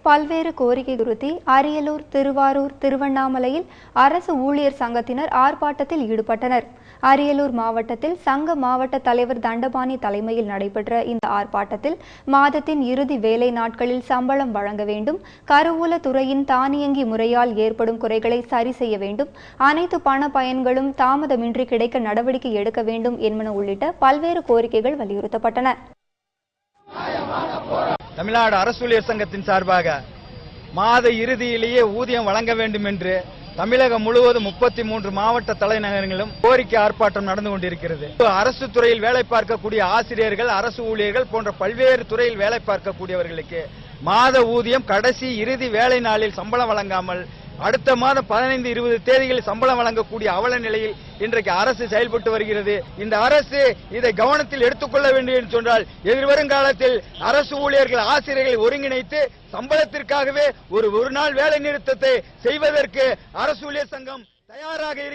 பல்வேறு கோரிக்கை குறித்து அரியலூர், திருவாரூர், திருவண்ணாமலையில் அரசு ஊழியர் சங்கத்தினர் ஆர்ப்பாட்டத்தில் ஈடுபட்டனர். அரியலூர் மாவட்டத்தில் சங்க மாவட்ட தலைவர் தண்டபாணி தலைமையில் நடைபெற்ற இந்த ஆர்ப்பாட்டத்தில் மாதத்தின் இறுதி வேலை நாட்களில் சம்பளம் வழங்க வேண்டும், கருவூல துறையின் தானியங்கி முறையால் ஏற்படும் குறைகளை சரி செய்ய வேண்டும், அனைத்து பண பயன்களும் தாமதமின்றி கிடைக்க நடவடிக்கை எடுக்க வேண்டும் என்பன உள்ளிட்ட பல்வேறு கோரிக்கைகள் வலியுறுத்தப்பட்டன. தமிழ்நாடு அரசு ஊழியர் சங்கத்தின் சார்பாக மாத இறுதியிலேயே ஊதியம் வழங்க வேண்டும் என்று தமிழகம் முழுவதும் 33 மாவட்ட தலைநகரங்களிலும் கோரிக்கை ஆர்ப்பாட்டம் நடந்து கொண்டிருக்கிறது. அரசு துறையில் வேலை பார்க்கக்கூடிய ஆசிரியர்கள், அரசு ஊழியர்கள் போன்ற பல்வேறு துறையில் வேலை பார்க்கக்கூடியவர்களுக்கு மாத ஊதியம் கடைசி இறுதி வேலை நாளில் சம்பளம் வழங்காமல் அடுத்த மாதம் 15-20 தேதிகளில் சம்பளம் வழங்கக்கூடிய அவல நிலையில் இன்றைக்கு அரசு செயல்பட்டு வருகிறது. இந்த அரசு இதை கவனத்தில் எடுத்துக்கொள்ள வேண்டும் என்று சொன்னால் எதிர்வரும் காலத்தில் அரசு ஊழியர்கள், ஆசிரியர்களை ஒருங்கிணைத்து சம்பளத்திற்காகவே ஒரு நாள் வேலை நிறுத்தத்தை செய்வதற்கு அரசு ஊழியர் சங்கம் தயாராக இருக்கிறது.